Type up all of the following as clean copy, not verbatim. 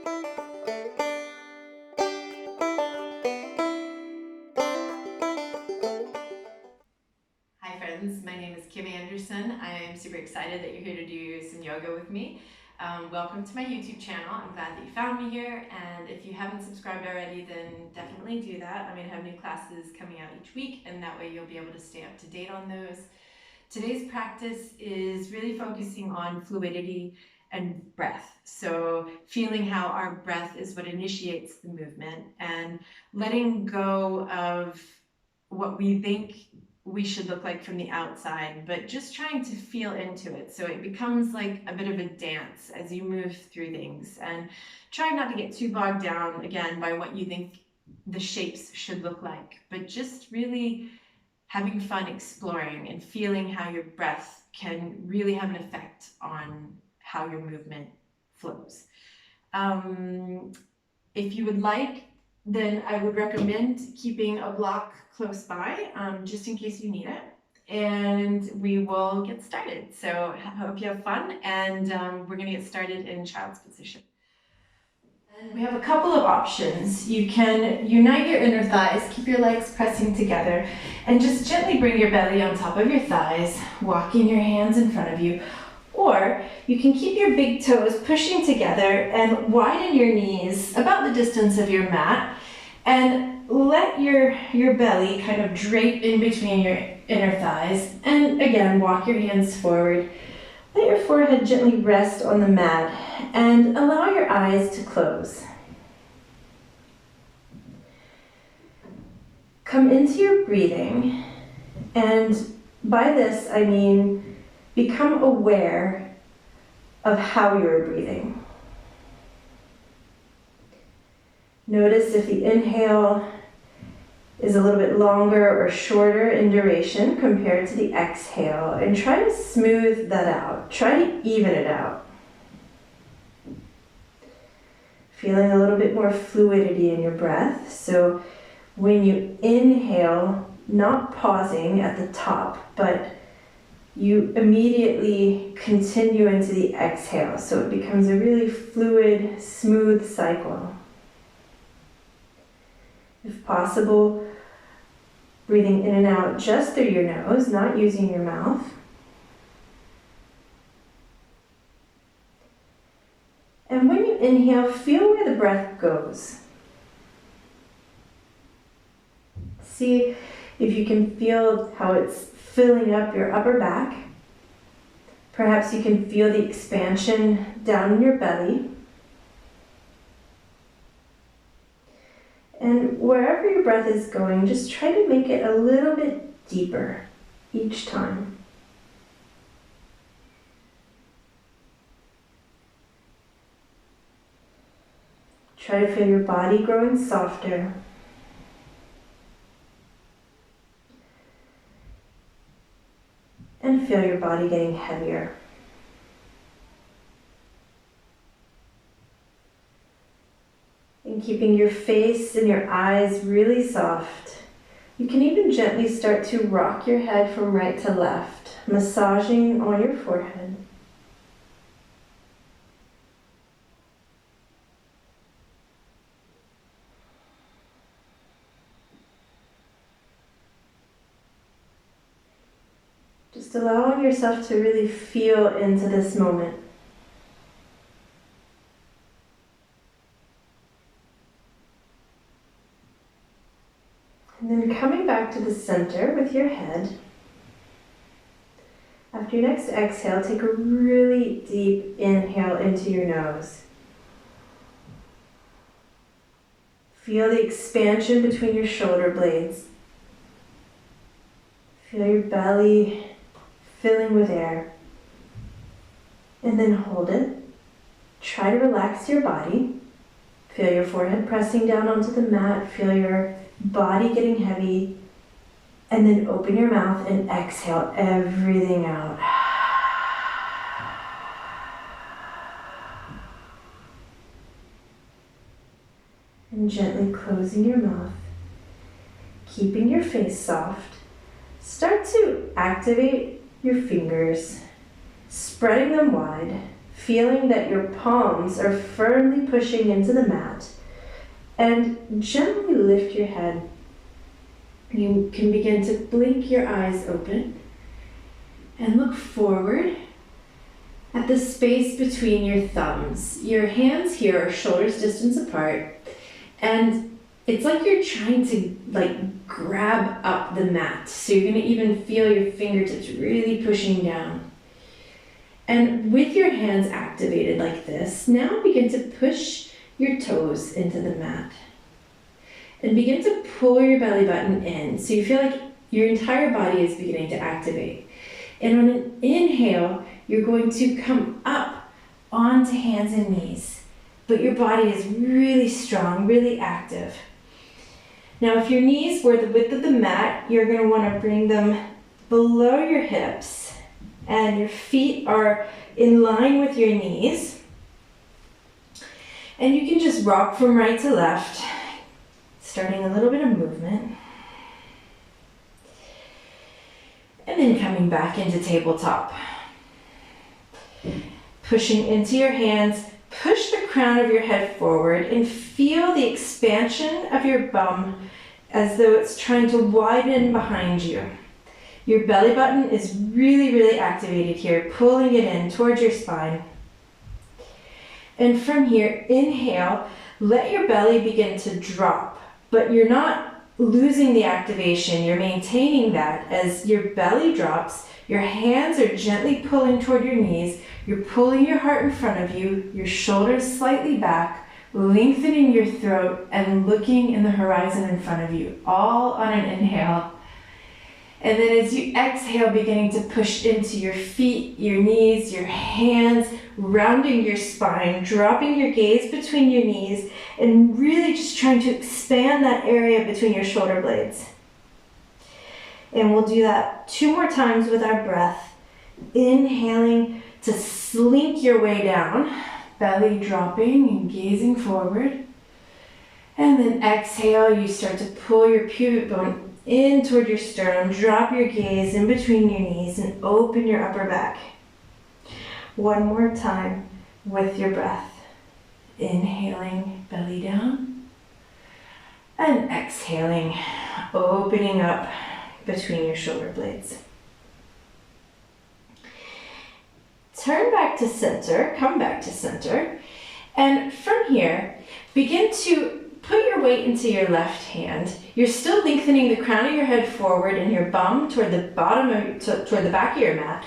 Hi friends, my name is Kim Anderson. I am super excited that you're here to do some yoga with me. Welcome to my YouTube channel. I'm glad that you found me here, and if you haven't subscribed already, then definitely do that. I'm going to have new classes coming out each week, and that way you'll be able to stay up to date on those. Today's practice is really focusing on fluidity and breath. So feeling how our breath is what initiates the movement and letting go of what we think we should look like from the outside, but just trying to feel into it. So it becomes like a bit of a dance as you move through things, and try not to get too bogged down again by what you think the shapes should look like, but just really having fun exploring and feeling how your breath can really have an effect on how your movement flows. If you would like, then I would recommend keeping a block close by, just in case you need it. And we will get started. So I hope you have fun, and we're going to get started in child's position. And we have a couple of options. You can unite your inner thighs, keep your legs pressing together, and just gently bring your belly on top of your thighs, walking your hands in front of you. Or you can keep your big toes pushing together and widen your knees about the distance of your mat, and let your belly kind of drape in between your inner thighs. And again, walk your hands forward. Let your forehead gently rest on the mat and allow your eyes to close. Come into your breathing, and by this I mean become aware of how you're breathing. Notice if the inhale is a little bit longer or shorter in duration compared to the exhale, and try to smooth that out. Try to even it out. Feeling a little bit more fluidity in your breath. So when you inhale, not pausing at the top, but you immediately continue into the exhale. So it becomes a really fluid, smooth cycle. If possible, breathing in and out just through your nose, not using your mouth. And when you inhale, feel where the breath goes. See if you can feel how it's filling up your upper back. Perhaps you can feel the expansion down in your belly. And wherever your breath is going, just try to make it a little bit deeper each time. Try to feel your body growing softer. And feel your body getting heavier. And keeping your face and your eyes really soft. You can even gently start to rock your head from right to left, massaging on your forehead. Just allowing yourself to really feel into this moment. And then coming back to the center with your head. After your next exhale, take a really deep inhale into your nose. Feel the expansion between your shoulder blades. Feel your belly filling with air. And then hold it. Try to relax your body. Feel your forehead pressing down onto the mat. Feel your body getting heavy. And then open your mouth and exhale everything out. And gently closing your mouth, keeping your face soft. Start to activate your fingers, spreading them wide. feeling that your palms are firmly pushing into the mat, and gently lift your head. You can begin to blink your eyes open and look forward at the space between your thumbs. Your hands here are shoulders distance apart, and it's like you're trying to grab up the mat. So you're going to even feel your fingertips really pushing down. And with your hands activated like this, now begin to push your toes into the mat. And begin to pull your belly button in. So you feel like your entire body is beginning to activate. And on an inhale, you're going to come up onto hands and knees. But your body is really strong, really active. Now, if your knees were the width of the mat, you're going to want to bring them below your hips, and your feet are in line with your knees. And you can just rock from right to left, starting a little bit of movement. And then coming back into tabletop. Pushing into your hands, push the crown of your head forward and feel the expansion of your bum as though it's trying to widen behind you. Your belly button is really, really activated here, pulling it in towards your spine. And from here, inhale, let your belly begin to drop, but you're not losing the activation, you're maintaining that. As your belly drops, your hands are gently pulling toward your knees, you're pulling your heart in front of you, your shoulders slightly back, lengthening your throat and looking in the horizon in front of you, all on an inhale. And then as you exhale, beginning to push into your feet, your knees, your hands, rounding your spine, dropping your gaze between your knees, and really just trying to expand that area between your shoulder blades. And we'll do that 2 more times with our breath. Inhaling to slink your way down, belly dropping and gazing forward. And then exhale, you start to pull your pubic bone in toward your sternum, drop your gaze in between your knees and open your upper back. 1 more time with your breath. Inhaling, belly down. And exhaling, opening up between your shoulder blades. Turn back to center, come back to center, and from here, begin to put your weight into your left hand. You're still lengthening the crown of your head forward and your bum toward the toward the back of your mat.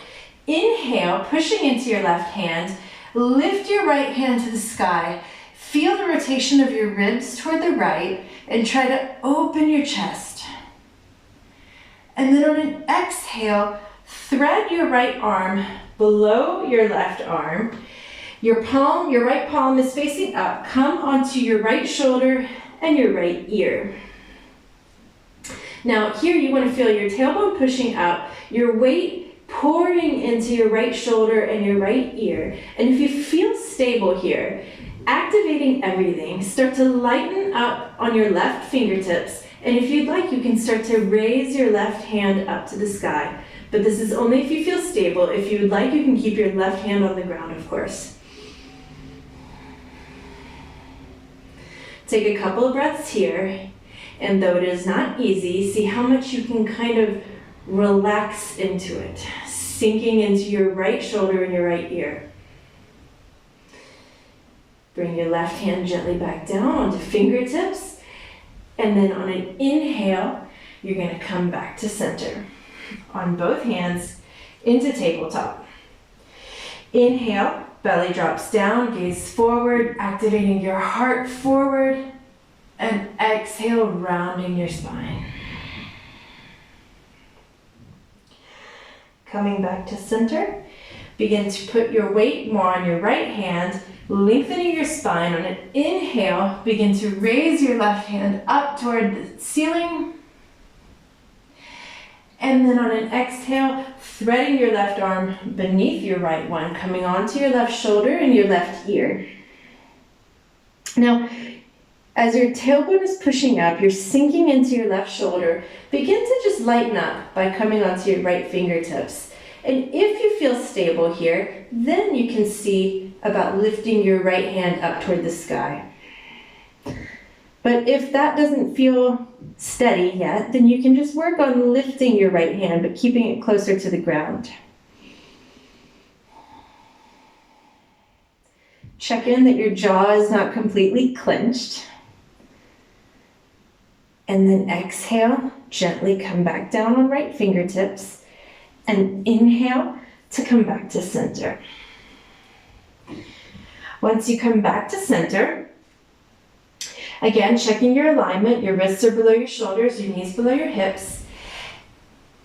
Inhale, pushing into your left hand, lift your right hand to the sky, feel the rotation of your ribs toward the right, and try to open your chest. And then on an exhale, thread your right arm below your left arm. Your right palm is facing up. Come onto your right shoulder and your right ear. Now here you want to feel your tailbone pushing up, your weight pouring into your right shoulder and your right ear. And if you feel stable here, activating everything, start to lighten up on your left fingertips. And if you'd like, you can start to raise your left hand up to the sky. But this is only if you feel stable. If you would like, you can keep your left hand on the ground, of course. Take a couple of breaths here, and though it is not easy, see how much you can kind of relax into it, sinking into your right shoulder and your right ear. Bring your left hand gently back down onto fingertips, and then on an inhale, you're going to come back to center on both hands into tabletop. Inhale, belly drops down, gaze forward, activating your heart forward, and exhale, rounding your spine. Coming back to center, begin to put your weight more on your right hand, lengthening your spine. On an inhale, begin to raise your left hand up toward the ceiling. And then on an exhale, threading your left arm beneath your right one, coming onto your left shoulder and your left ear. Now, as your tailbone is pushing up, you're sinking into your left shoulder. Begin to just lighten up by coming onto your right fingertips. And if you feel stable here, then you can see about lifting your right hand up toward the sky. But if that doesn't feel steady yet, then you can just work on lifting your right hand, but keeping it closer to the ground. Check in that your jaw is not completely clenched. And then exhale, gently come back down on right fingertips. And inhale to come back to center. Once you come back to center, again, checking your alignment, your wrists are below your shoulders, your knees below your hips.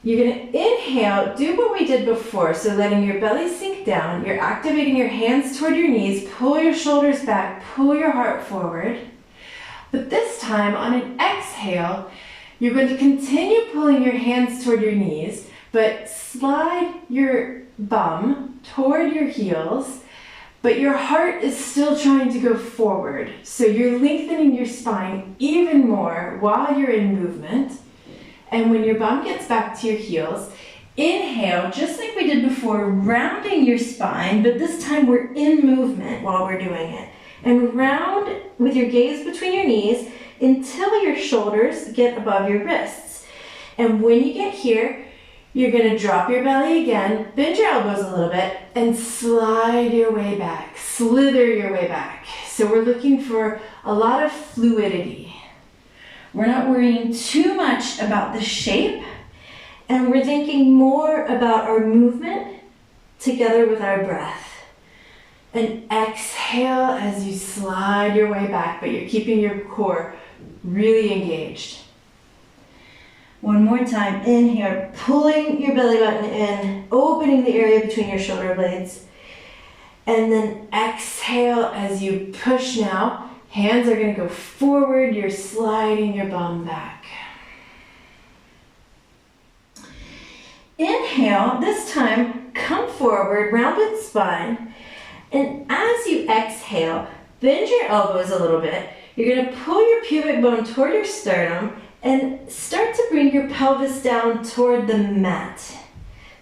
You're going to inhale, do what we did before, so letting your belly sink down. You're activating your hands toward your knees, pull your shoulders back, pull your heart forward. But this time, on an exhale, you're going to continue pulling your hands toward your knees, but slide your bum toward your heels, but your heart is still trying to go forward. So you're lengthening your spine even more while you're in movement. And when your bum gets back to your heels, inhale, just like we did before, rounding your spine, but this time we're in movement while we're doing it. And round with your gaze between your knees until your shoulders get above your wrists. And when you get here, you're going to drop your belly again, bend your elbows a little bit, and slide your way back, slither your way back. So we're looking for a lot of fluidity. We're not worrying too much about the shape, and we're thinking more about our movement together with our breath. And exhale as you slide your way back, but you're keeping your core really engaged. One more time, inhale, pulling your belly button in, opening the area between your shoulder blades. And then exhale as you push now. Hands are going to go forward, you're sliding your bum back. Inhale, this time, come forward, rounded spine. And as you exhale, bend your elbows a little bit. You're going to pull your pubic bone toward your sternum and start to bring your pelvis down toward the mat.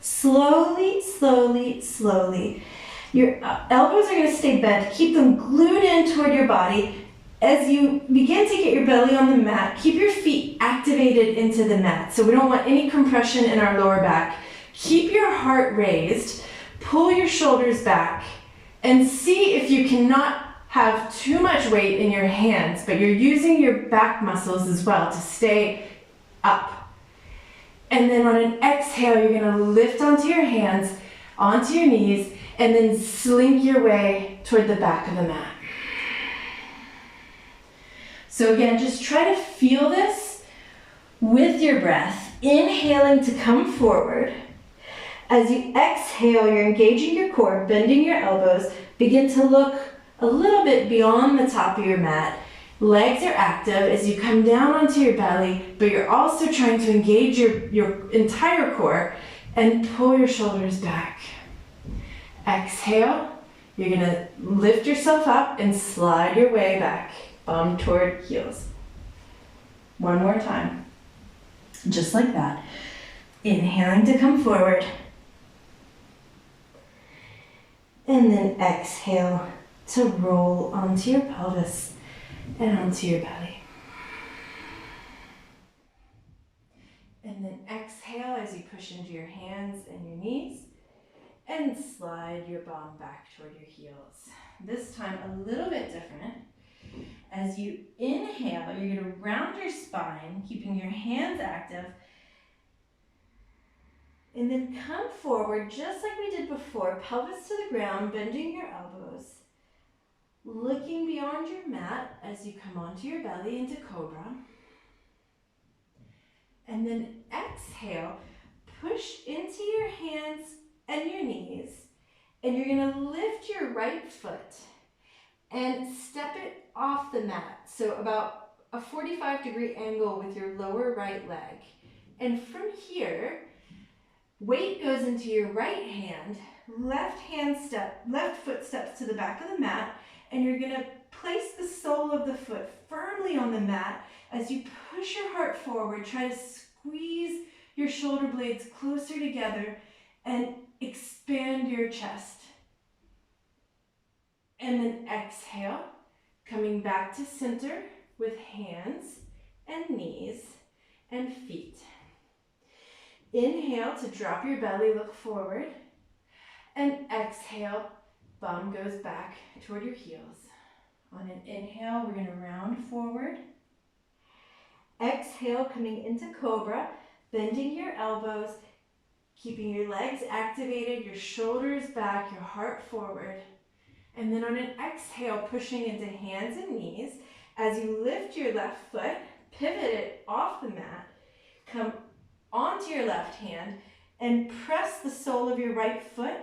Slowly, slowly, slowly. Your elbows are going to stay bent. Keep them glued in toward your body. As you begin to get your belly on the mat, keep your feet activated into the mat. So we don't want any compression in our lower back. Keep your heart raised. Pull your shoulders back. And see if you cannot have too much weight in your hands, but you're using your back muscles as well to stay up. And then on an exhale, you're going to lift onto your hands, onto your knees, and then slink your way toward the back of the mat. So again, just try to feel this with your breath, inhaling to come forward. As you exhale, you're engaging your core, bending your elbows, begin to look a little bit beyond the top of your mat. Legs are active as you come down onto your belly, but you're also trying to engage your entire core and pull your shoulders back. Exhale, you're going to lift yourself up and slide your way back, bum toward heels. One more time, just like that. Inhaling to come forward. And then exhale to roll onto your pelvis and onto your belly. And then exhale as you push into your hands and your knees and slide your bum back toward your heels. This time a little bit different. As you inhale, you're going to round your spine, keeping your hands active. And then come forward, just like we did before, pelvis to the ground, bending your elbows. Looking beyond your mat as you come onto your belly into cobra. And then exhale, push into your hands and your knees. And you're going to lift your right foot and step it off the mat. So about a 45-degree angle with your lower right leg. And from here, weight goes into your right hand, left foot steps to the back of the mat, and you're going to place the sole of the foot firmly on the mat as you push your heart forward. Try to squeeze your shoulder blades closer together and expand your chest. And then exhale, coming back to center with hands and knees and feet. Inhale to drop your belly, look forward. And exhale, bum goes back toward your heels. On an inhale, we're going to round forward. Exhale, coming into cobra, bending your elbows, keeping your legs activated, your shoulders back, your heart forward. And then on an exhale, pushing into hands and knees. As you lift your left foot, pivot it off the mat, come onto your left hand, and press the sole of your right foot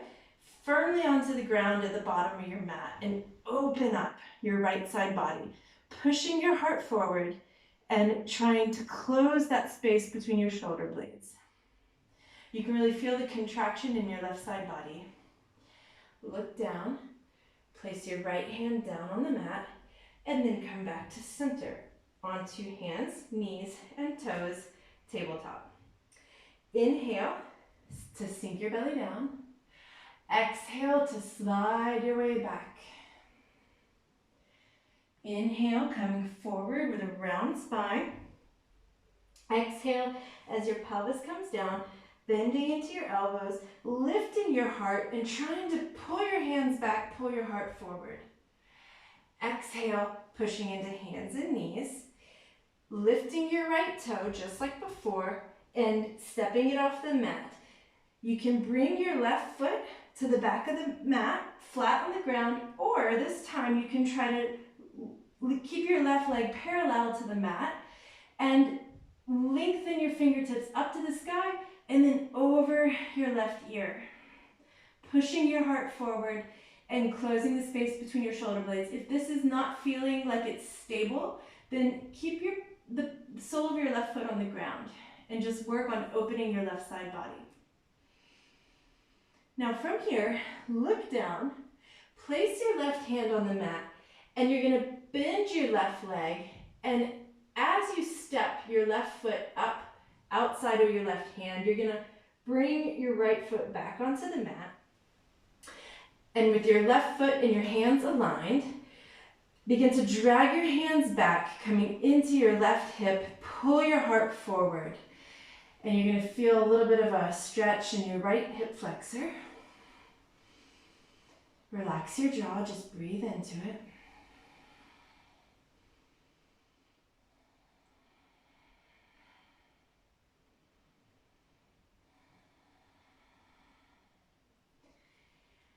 firmly onto the ground at the bottom of your mat, and open up your right side body, pushing your heart forward and trying to close that space between your shoulder blades. You can really feel the contraction in your left side body. Look down, place your right hand down on the mat, and then come back to center, onto hands, knees, and toes, tabletop. Inhale to sink your belly down. Exhale to slide your way back. Inhale, coming forward with a round spine. Exhale as your pelvis comes down, bending into your elbows, lifting your heart and trying to pull your hands back, pull your heart forward. Exhale, pushing into hands and knees, lifting your right toe just like before and stepping it off the mat. You can bring your left foot to the back of the mat, flat on the ground, or this time you can try to keep your left leg parallel to the mat and lengthen your fingertips up to the sky and then over your left ear. Pushing your heart forward and closing the space between your shoulder blades. If this is not feeling like it's stable, then keep the sole of your left foot on the ground and just work on opening your left side body. Now from here, look down, place your left hand on the mat, and you're going to bend your left leg, and as you step your left foot up outside of your left hand, you're going to bring your right foot back onto the mat, and with your left foot and your hands aligned, begin to drag your hands back, coming into your left hip, pull your heart forward. And you're going to feel a little bit of a stretch in your right hip flexor. Relax your jaw, just breathe into it.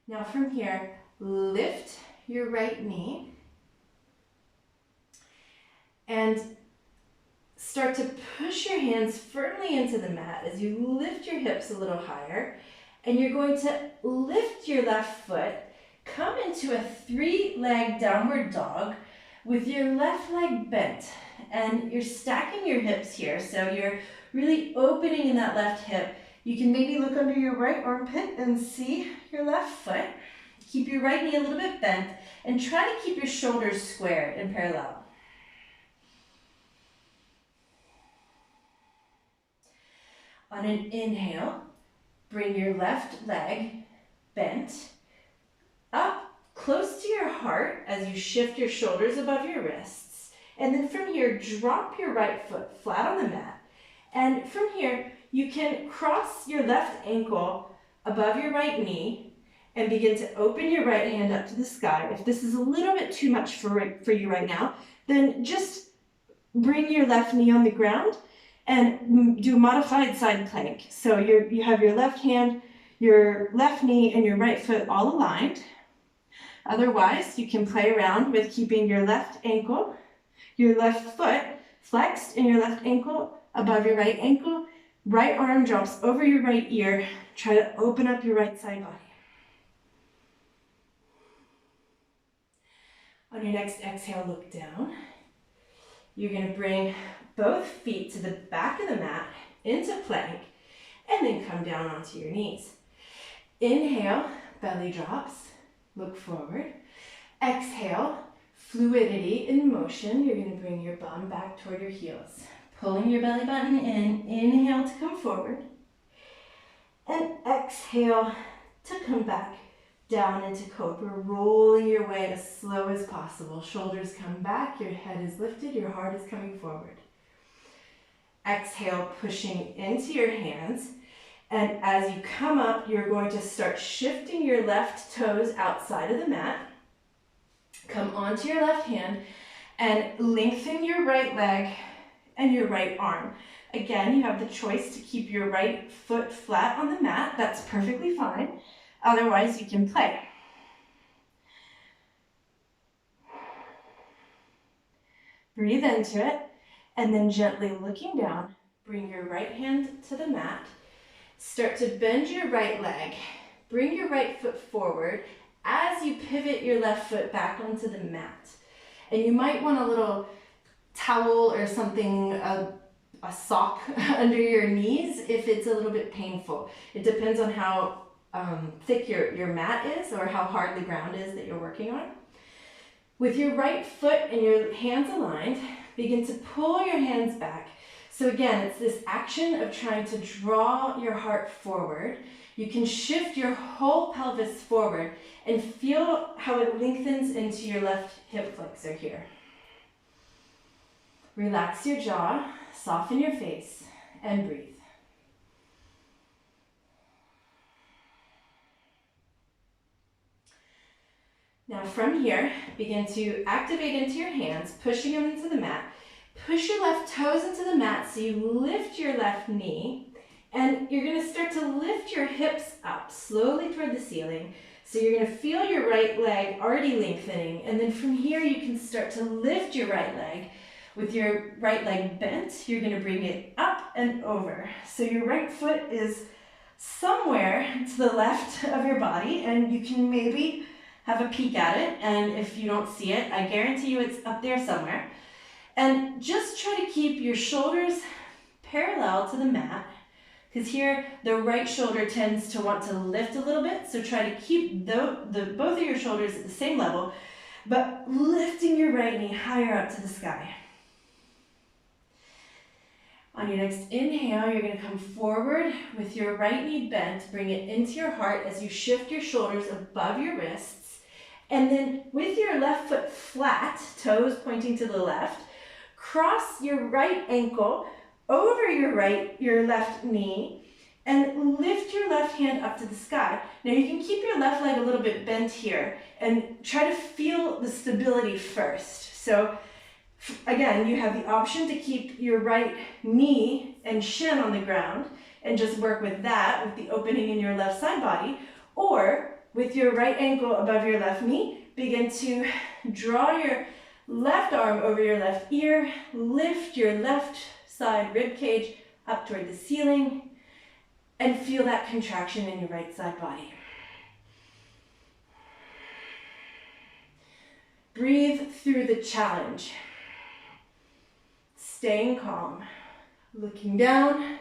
Now from here, lift your right knee and start to push your hands firmly into the mat as you lift your hips a little higher, and you're going to lift your left foot, come into a three-leg downward dog with your left leg bent, and you're stacking your hips here, so you're really opening in that left hip. You can maybe look under your right armpit and see your left foot. Keep your right knee a little bit bent and try to keep your shoulders squared and parallel. On an inhale, bring your left leg bent up close to your heart as you shift your shoulders above your wrists. And then from here, drop your right foot flat on the mat. And from here, you can cross your left ankle above your right knee and begin to open your right hand up to the sky. If this is a little bit too much for you right now, then just bring your left knee on the ground and do a modified side plank. So you have your left hand, your left knee, and your right foot all aligned. Otherwise, you can play around with keeping your left ankle, your left foot flexed, and your left ankle above your right ankle. Right arm drops over your right ear. Try to open up your right side body. On your next exhale, look down. You're going to bring both feet to the back of the mat into plank and then come down onto your knees. Inhale, belly drops, look forward. Exhale, fluidity in motion. You're going to bring your bum back toward your heels. Pulling your belly button in, inhale to come forward. And exhale to come back Down into cobra, rolling your way as slow as possible. Shoulders come back, your head is lifted, your heart is coming forward. Exhale, pushing into your hands. And as you come up, you're going to start shifting your left toes outside of the mat. Come onto your left hand and lengthen your right leg and your right arm. Again, you have the choice to keep your right foot flat on the mat. That's perfectly fine. Otherwise, you can play. Breathe into it, and then gently looking down, bring your right hand to the mat. Start to bend your right leg. Bring your right foot forward as you pivot your left foot back onto the mat. And you might want a little towel or something, a sock under your knees if it's a little bit painful. It depends on how thick your mat is or how hard the ground is that you're working on. With your right foot and your hands aligned, begin to pull your hands back. So again, it's this action of trying to draw your heart forward. You can shift your whole pelvis forward and feel how it lengthens into your left hip flexor here. Relax your jaw, soften your face, and breathe. Now from here, begin to activate into your hands, pushing them into the mat. Push your left toes into the mat so you lift your left knee, and you're going to start to lift your hips up slowly toward the ceiling. So you're going to feel your right leg already lengthening, and then from here you can start to lift your right leg. With your right leg bent, you're going to bring it up and over. So your right foot is somewhere to the left of your body, and you can maybe have a peek at it, and if you don't see it, I guarantee you it's up there somewhere. And just try to keep your shoulders parallel to the mat, because here the right shoulder tends to want to lift a little bit, so try to keep both of your shoulders at the same level, but lifting your right knee higher up to the sky. On your next inhale, you're going to come forward with your right knee bent, bring it into your heart as you shift your shoulders above your wrists. And then with your left foot flat, toes pointing to the left, cross your right ankle over your left knee and lift your left hand up to the sky. Now you can keep your left leg a little bit bent here and try to feel the stability first. So again, you have the option to keep your right knee and shin on the ground and just work with that, with the opening in your left side body, or with your right ankle above your left knee, begin to draw your left arm over your left ear, lift your left side rib cage up toward the ceiling, and feel that contraction in your right side body. Breathe through the challenge. Staying calm. Looking down,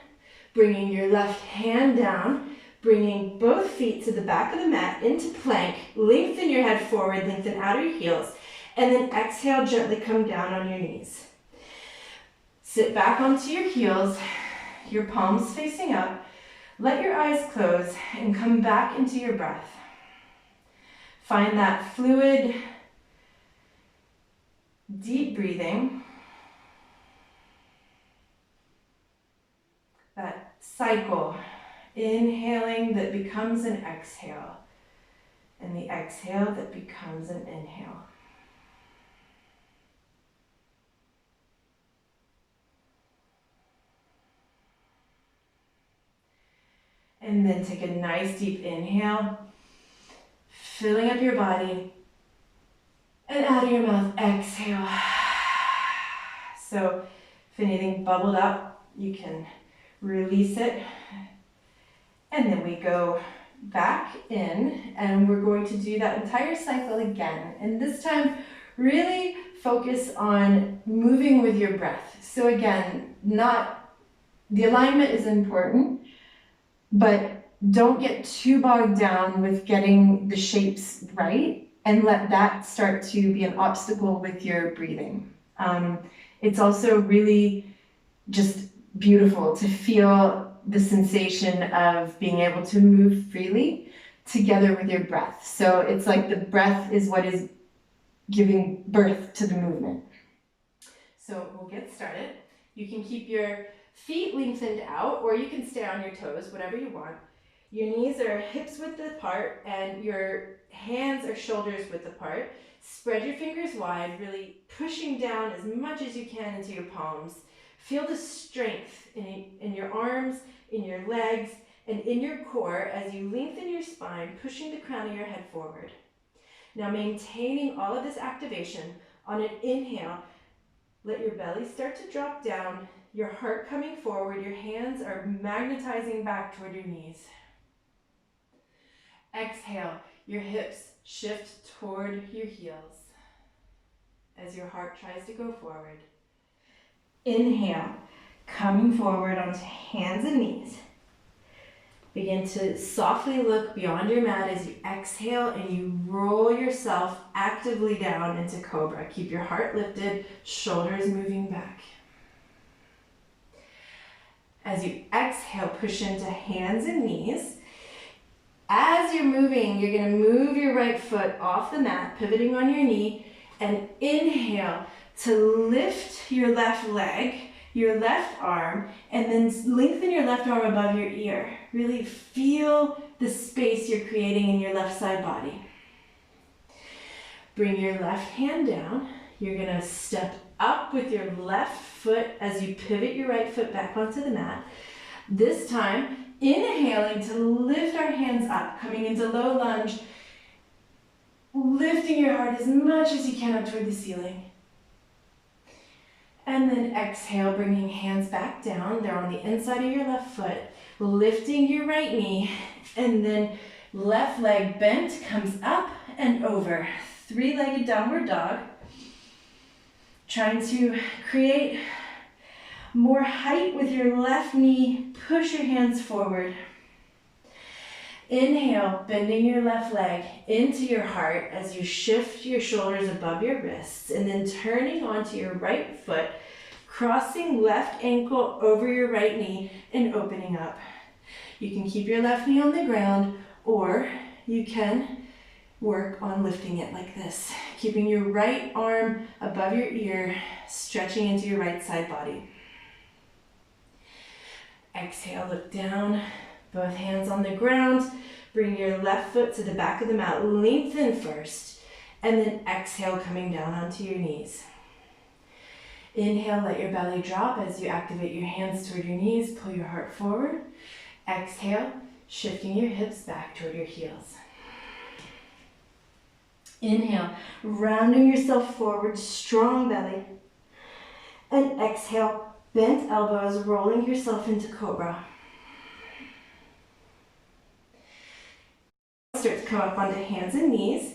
bringing your left hand down, bringing both feet to the back of the mat into plank. Lengthen your head forward, lengthen out of your heels, and then exhale, gently come down on your knees. Sit back onto your heels, your palms facing up. Let your eyes close and come back into your breath. Find that fluid, deep breathing, that cycle. Inhaling that becomes an exhale, and the exhale that becomes an inhale. And then take a nice deep inhale, filling up your body, and out of your mouth, exhale. So if anything bubbled up, you can release it. And then we go back in, and we're going to do that entire cycle again. And this time, really focus on moving with your breath. So again, the alignment is important, but don't get too bogged down with getting the shapes right and let that start to be an obstacle with your breathing. It's also really just beautiful to feel the sensation of being able to move freely together with your breath. So it's like the breath is what is giving birth to the movement. So we'll get started. You can keep your feet lengthened out, or you can stay on your toes, whatever you want. Your knees are hips width apart and your hands are shoulders width apart. Spread your fingers wide, really pushing down as much as you can into your palms. Feel the strength in your arms, in your legs, and in your core as you lengthen your spine, pushing the crown of your head forward. Now maintaining all of this activation, on an inhale, let your belly start to drop down, your heart coming forward, your hands are magnetizing back toward your knees. Exhale, your hips shift toward your heels as your heart tries to go forward. Inhale, coming forward onto hands and knees. Begin to softly look beyond your mat as you exhale and you roll yourself actively down into cobra. Keep your heart lifted, shoulders moving back. As you exhale, push into hands and knees. As you're moving, you're going to move your right foot off the mat, pivoting on your knee, and inhale to lift your left leg, your left arm, and then lengthen your left arm above your ear. Really feel the space you're creating in your left side body. Bring your left hand down. You're going to step up with your left foot as you pivot your right foot back onto the mat. This time, inhaling to lift our hands up, coming into low lunge, lifting your heart as much as you can up toward the ceiling. And then exhale, bringing hands back down. They're on the inside of your left foot, lifting your right knee, and then left leg bent, comes up and over. Three-legged downward dog. Trying to create more height with your left knee. Push your hands forward. Inhale, bending your left leg into your heart as you shift your shoulders above your wrists, and then turning onto your right foot, crossing left ankle over your right knee and opening up. You can keep your left knee on the ground, or you can work on lifting it like this, keeping your right arm above your ear, stretching into your right side body. Exhale, look down, both hands on the ground. Bring your left foot to the back of the mat, lengthen first, and then exhale, coming down onto your knees. Inhale, let your belly drop as you activate your hands toward your knees, pull your heart forward. Exhale, shifting your hips back toward your heels. Inhale, rounding yourself forward, strong belly. And exhale, bent elbows, rolling yourself into cobra. Start to come up onto hands and knees,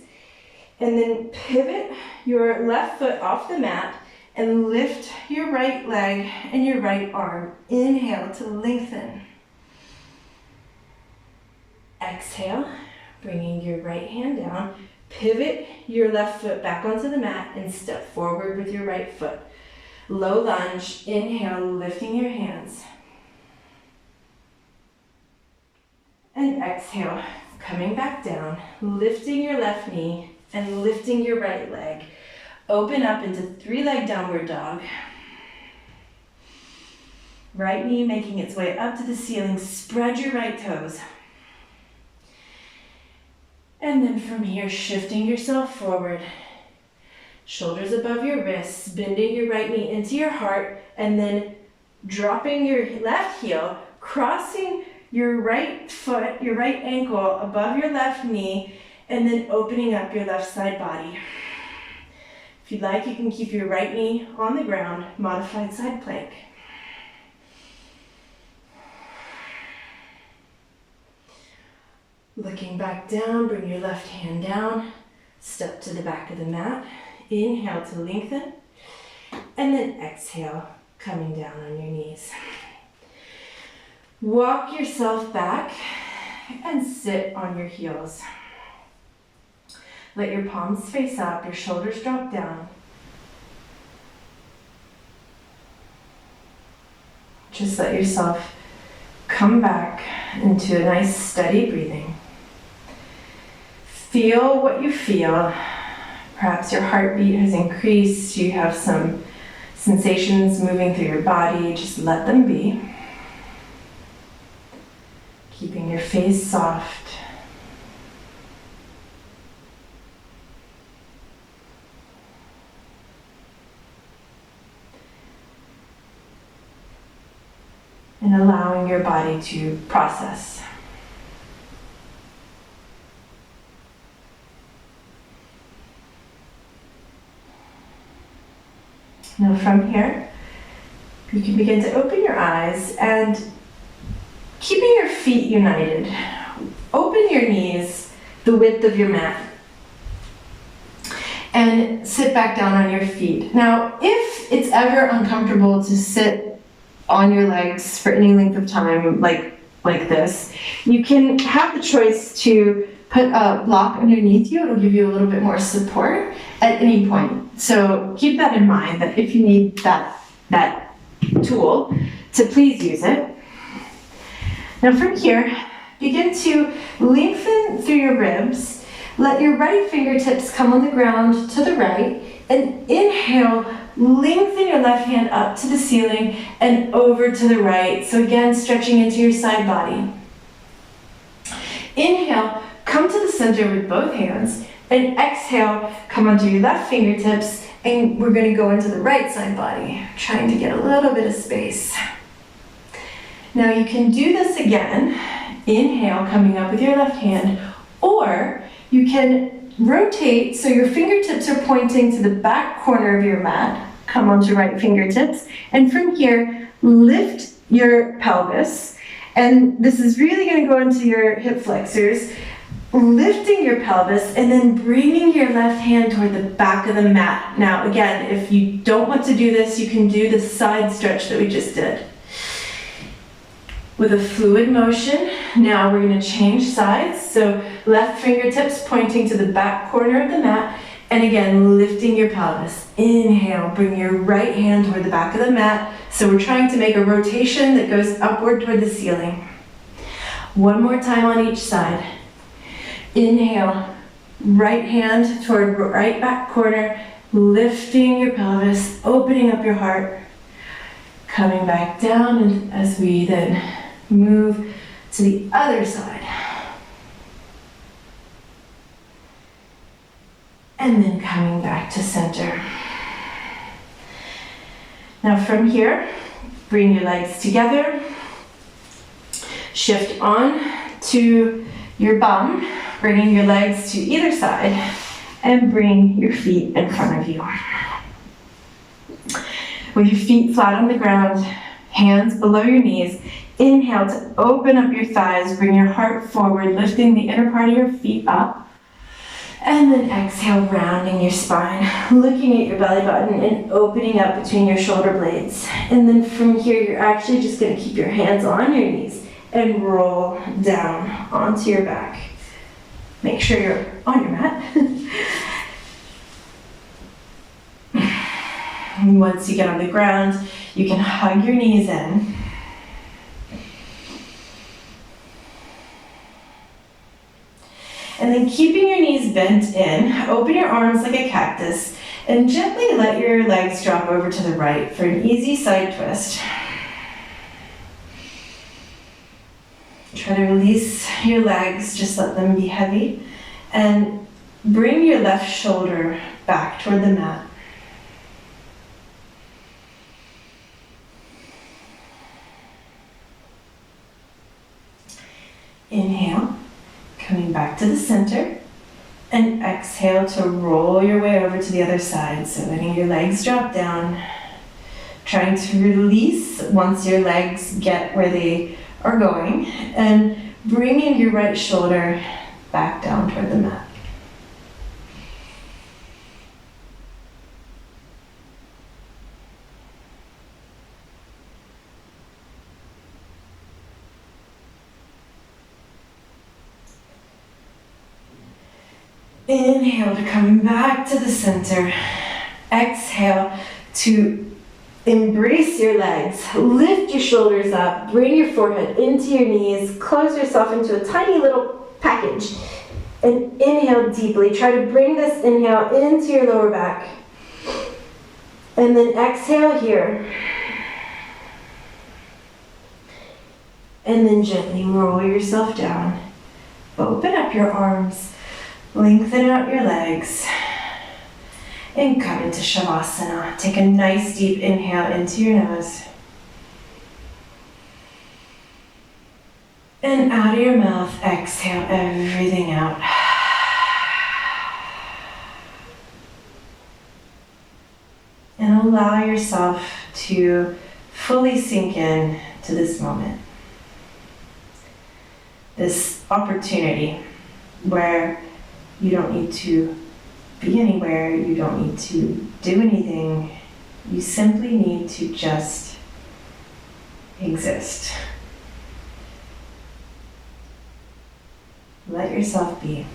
and then pivot your left foot off the mat and lift your right leg and your right arm. Inhale to lengthen. Exhale, bringing your right hand down. Pivot your left foot back onto the mat and step forward with your right foot. Low lunge, inhale, lifting your hands. And exhale, coming back down, lifting your left knee and lifting your right leg. Open up into three-leg downward dog. Right knee making its way up to the ceiling. Spread your right toes. And then from here, shifting yourself forward. Shoulders above your wrists, bending your right knee into your heart, and then dropping your left heel, crossing your right foot, your right ankle above your left knee, and then opening up your left side body. If you'd like, you can keep your right knee on the ground, modified side plank. Looking back down, bring your left hand down, step to the back of the mat. Inhale to lengthen, and then exhale, coming down on your knees. Walk yourself back and sit on your heels. Let your palms face up, your shoulders drop down. Just let yourself come back into a nice steady breathing. feel what you feel. Perhaps your heartbeat has increased, you have some sensations moving through your body, just let them be. Keeping your face soft. And allowing your body to process. Now from here, you can begin to open your eyes and keeping your feet united, open your knees the width of your mat and sit back down on your feet. Now, if it's ever uncomfortable to sit on your legs for any length of time like this, you can have the choice to put a block underneath you. It'll give you a little bit more support at any point. So keep that in mind, that if you need that tool, to please use it. Now from here, begin to lengthen through your ribs. Let your right fingertips come on the ground to the right, and inhale, lengthen your left hand up to the ceiling and over to the right. So again, stretching into your side body. Inhale, come to the center with both hands, and exhale, come onto your left fingertips, and we're going to go into the right side body, trying to get a little bit of space. Now you can do this again. Inhale, coming up with your left hand, or you can rotate so your fingertips are pointing to the back corner of your mat. Come onto right fingertips, and from here, lift your pelvis, and this is really going to go into your hip flexors, lifting your pelvis, and then bringing your left hand toward the back of the mat. Now again, if you don't want to do this, you can do the side stretch that we just did. With a fluid motion, now we're going to change sides. So left fingertips pointing to the back corner of the mat, and again, lifting your pelvis. Inhale, bring your right hand toward the back of the mat. So we're trying to make a rotation that goes upward toward the ceiling. One more time on each side. Inhale, right hand toward right back corner, lifting your pelvis, opening up your heart, coming back down, and as we then move to the other side. And then coming back to center. Now from here, bring your legs together, shift on to your bum, bringing your legs to either side, and bring your feet in front of you. With your feet flat on the ground, hands below your knees, inhale to open up your thighs, bring your heart forward, lifting the inner part of your feet up. And then exhale, rounding your spine, looking at your belly button and opening up between your shoulder blades. And then from here, you're actually just going to keep your hands on your knees and roll down onto your back. Make sure you're on your mat. And once you get on the ground, you can hug your knees in. And then keeping your knees bent in, open your arms like a cactus, and gently let your legs drop over to the right for an easy side twist. Try to release your legs, just let them be heavy, and bring your left shoulder back toward the mat. Inhale, coming back to the center, and exhale to roll your way over to the other side. So letting your legs drop down, trying to release once your legs get where they are going, and bringing your right shoulder back down toward the mat. Inhale to come back to the center. Exhale to embrace your legs. Lift your shoulders up. Bring your forehead into your knees. Close yourself into a tiny little package. And inhale deeply. Try to bring this inhale into your lower back. And then exhale here. And then gently roll yourself down. Open up your arms. Lengthen out your legs. And come into Shavasana. Take a nice deep inhale into your nose. And out of your mouth, exhale everything out. And allow yourself to fully sink in to this moment. This opportunity where you don't need to be anywhere, you don't need to do anything. You simply need to just exist. Let yourself be.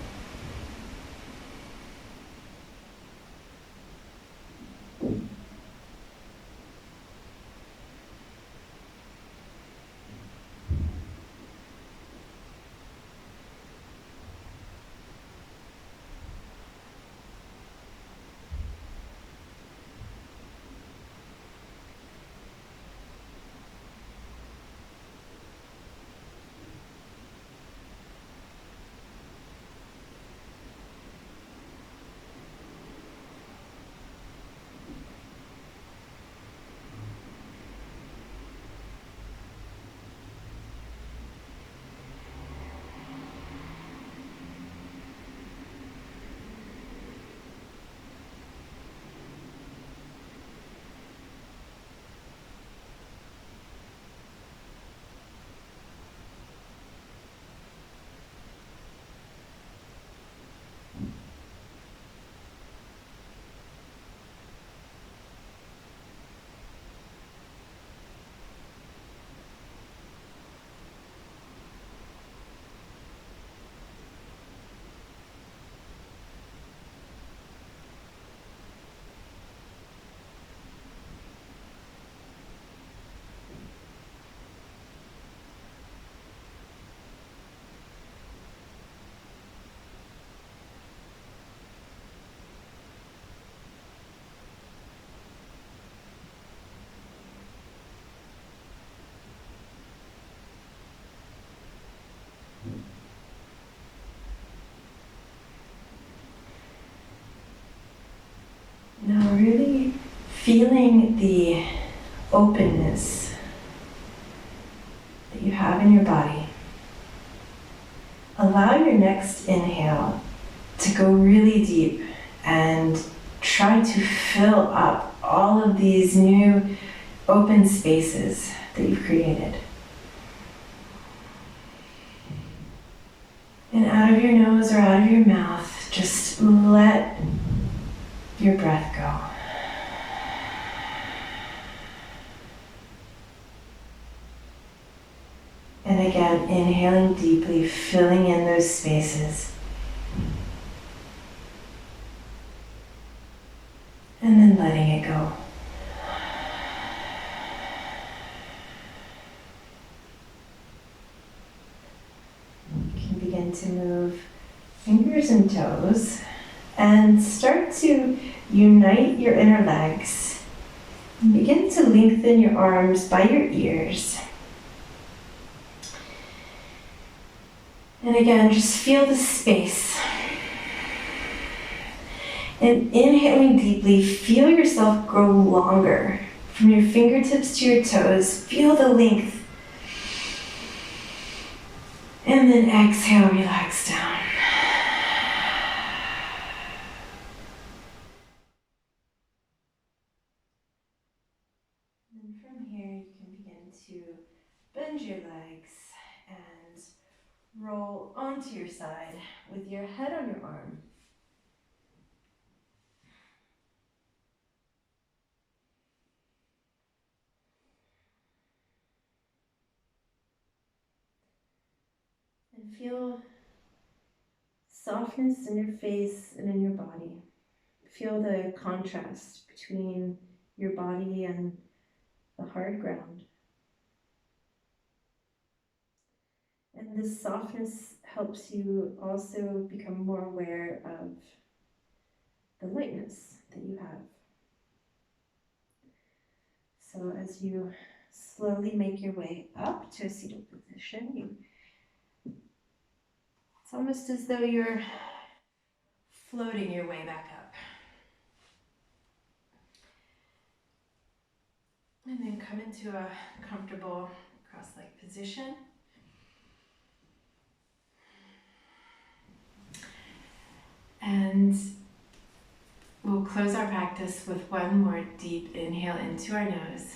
Now really feeling the openness that you have in your body. Allow your next inhale to go really deep and try to fill up all of these new open spaces that you've created. And out of your nose or out of your mouth, just let your breath go. And again, inhaling deeply, filling in those spaces. And then letting it go. You can begin to move fingers and toes and start to unite your inner legs. And begin to lengthen your arms by your ears. And again, just feel the space. And inhaling deeply, feel yourself grow longer. From your fingertips to your toes, feel the length. And then exhale, relax down. And from here, you can begin to bend your legs and roll onto your side with your head on your arm. And feel softness in your face and in your body. Feel the contrast between your body and the hard ground. And this softness helps you also become more aware of the lightness that you have. So as you slowly make your way up to a seated position, it's almost as though you're floating your way back up. And then come into a comfortable cross-leg position. And we'll close our practice with one more deep inhale into our nose.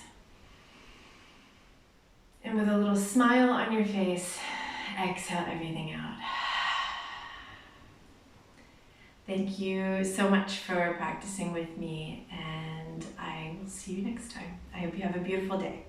And with a little smile on your face, exhale everything out. Thank you so much for practicing with me, and I will see you next time. I hope you have a beautiful day.